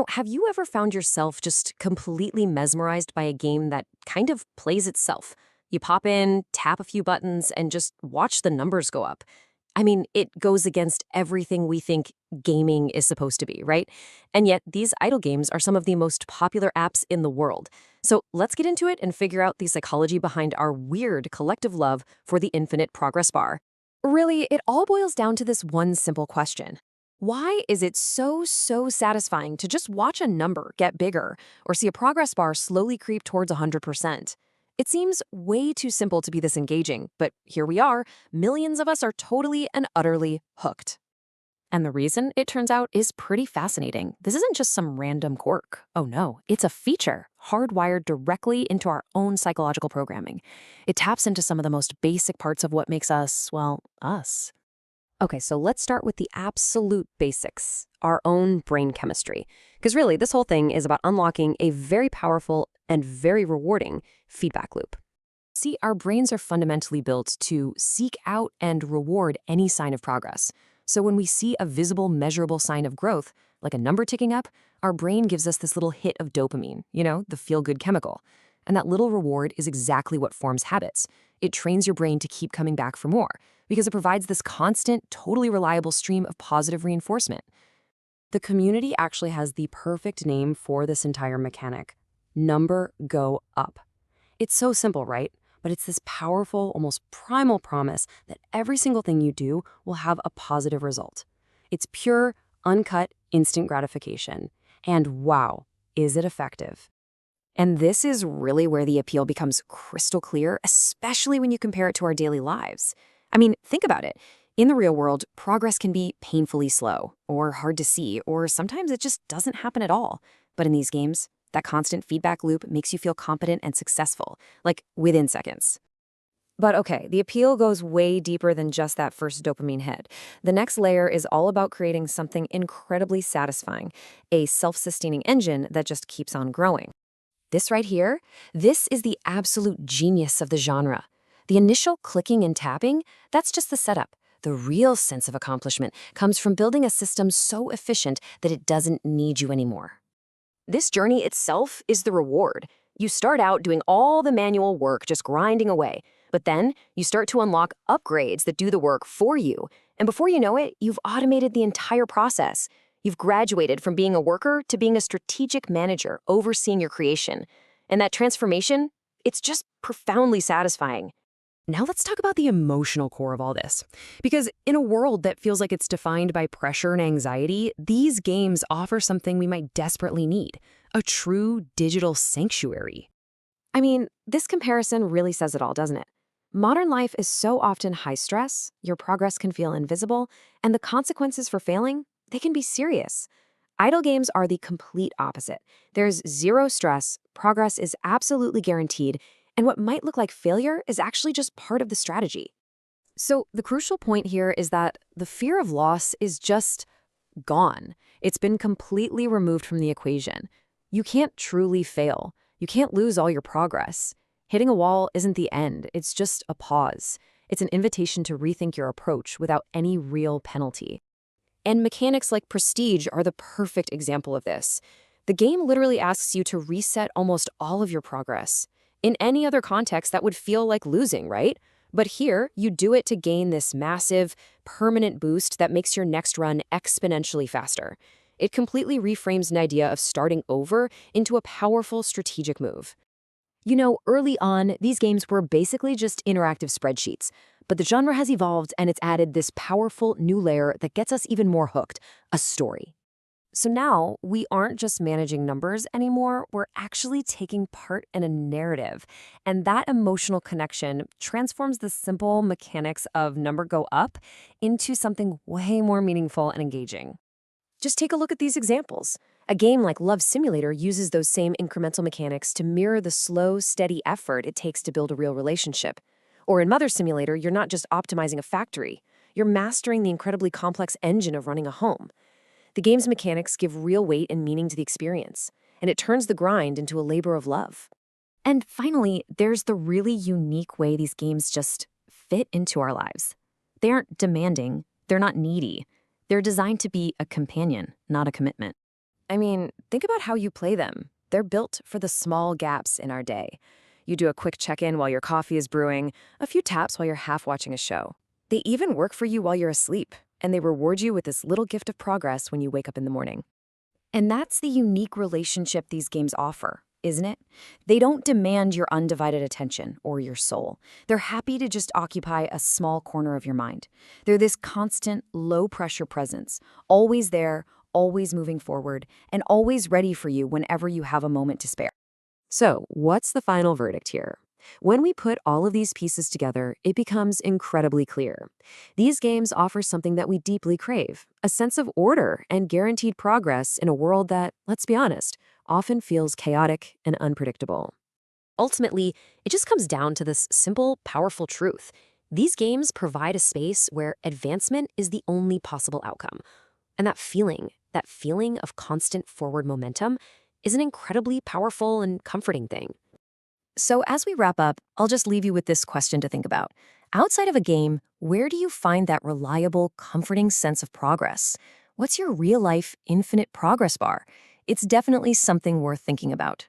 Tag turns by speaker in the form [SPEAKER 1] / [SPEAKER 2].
[SPEAKER 1] Have you ever found yourself just completely mesmerized by a game that kind of plays itself? You pop in, tap a few buttons, and just watch the numbers go up. I mean, it goes against everything we think gaming is supposed to be, right? And yet, these idle games are some of the most popular apps in the world. So let's get into it and figure out the psychology behind our weird collective love for the infinite progress bar. Really, it all boils down to this one simple question. Why is it so satisfying to just watch a number get bigger or see a progress bar slowly creep towards 100%? It seems way too simple to be this engaging, but here we are, millions of us are totally and utterly hooked. And the reason, it turns out, is pretty fascinating. This isn't just some random quirk. Oh no, it's a feature hardwired directly into our own psychological programming. It taps into some of the most basic parts of what makes us, well, us. Okay, so let's start with the absolute basics, our own brain chemistry. Because really, this whole thing is about unlocking a very powerful and very rewarding feedback loop. See, our brains are fundamentally built to seek out and reward any sign of progress. So when we see a visible, measurable sign of growth, like a number ticking up, our brain gives us this little hit of dopamine, the feel-good chemical. And that little reward is exactly what forms habits. It trains your brain to keep coming back for more, because it provides this constant, totally reliable stream of positive reinforcement. The community actually has the perfect name for this entire mechanic: number go up. It's so simple, right? But it's this powerful, almost primal promise that every single thing you do will have a positive result. It's pure, uncut, instant gratification. And wow, is it effective? And this is really where the appeal becomes crystal clear, especially when you compare it to our daily lives. I mean, think about it. In the real world, progress can be painfully slow, or hard to see, or sometimes it just doesn't happen at all. But in these games, that constant feedback loop makes you feel competent and successful, like within seconds. But okay, the appeal goes way deeper than just that first dopamine hit. The next layer is all about creating something incredibly satisfying, a self-sustaining engine that just keeps on growing. This right here, this is the absolute genius of the genre. The initial clicking and tapping, that's just the setup. The real sense of accomplishment comes from building a system so efficient that it doesn't need you anymore. This journey itself is the reward. You start out doing all the manual work, just grinding away. But then you start to unlock upgrades that do the work for you. And before you know it, you've automated the entire process. You've graduated from being a worker to being a strategic manager overseeing your creation. And that transformation, it's just profoundly satisfying. Now let's talk about the emotional core of all this. Because in a world that feels like it's defined by pressure and anxiety, these games offer something we might desperately need: a true digital sanctuary. I mean, this comparison really says it all, doesn't it? Modern life is so often high stress, your progress can feel invisible, and the consequences for failing, they can be serious. Idle games are the complete opposite. There's zero stress, progress is absolutely guaranteed, and what might look like failure is actually just part of the strategy. So the crucial point here is that the fear of loss is just gone. It's been completely removed from the equation. You can't truly fail. You can't lose all your progress. Hitting a wall isn't the end. It's just a pause. It's an invitation to rethink your approach without any real penalty. And mechanics like Prestige are the perfect example of this. The game literally asks you to reset almost all of your progress. In any other context, that would feel like losing, right? But here, you do it to gain this massive, permanent boost that makes your next run exponentially faster. It completely reframes an idea of starting over into a powerful strategic move. Early on, these games were basically just interactive spreadsheets. But the genre has evolved and it's added this powerful new layer that gets us even more hooked: a story. So now, we aren't just managing numbers anymore, we're actually taking part in a narrative. And that emotional connection transforms the simple mechanics of number go up into something way more meaningful and engaging. Just take a look at these examples. A game like Love Simulator uses those same incremental mechanics to mirror the slow, steady effort it takes to build a real relationship. Or in Mother Simulator, you're not just optimizing a factory, you're mastering the incredibly complex engine of running a home. The game's mechanics give real weight and meaning to the experience, and it turns the grind into a labor of love. And finally, there's the really unique way these games just fit into our lives. They aren't demanding, they're not needy. They're designed to be a companion, not a commitment.
[SPEAKER 2] I mean, think about how you play them. They're built for the small gaps in our day. You do a quick check-in while your coffee is brewing, a few taps while you're half watching a show. They even work for you while you're asleep, and they reward you with this little gift of progress when you wake up in the morning. And that's the unique relationship these games offer, isn't it? They don't demand your undivided attention or your soul. They're happy to just occupy a small corner of your mind. They're this constant, low-pressure presence, always there, always moving forward, and always ready for you whenever you have a moment to spare.
[SPEAKER 1] So, what's the final verdict here? When we put all of these pieces together, it becomes incredibly clear. These games offer something that we deeply crave, a sense of order and guaranteed progress in a world that, let's be honest, often feels chaotic and unpredictable. Ultimately, it just comes down to this simple, powerful truth. These games provide a space where advancement is the only possible outcome. And that feeling of constant forward momentum, is an incredibly powerful and comforting thing. So, as we wrap up, I'll just leave you with this question to think about. Outside of a game, where do you find that reliable, comforting sense of progress? What's your real life infinite progress bar? It's definitely something worth thinking about.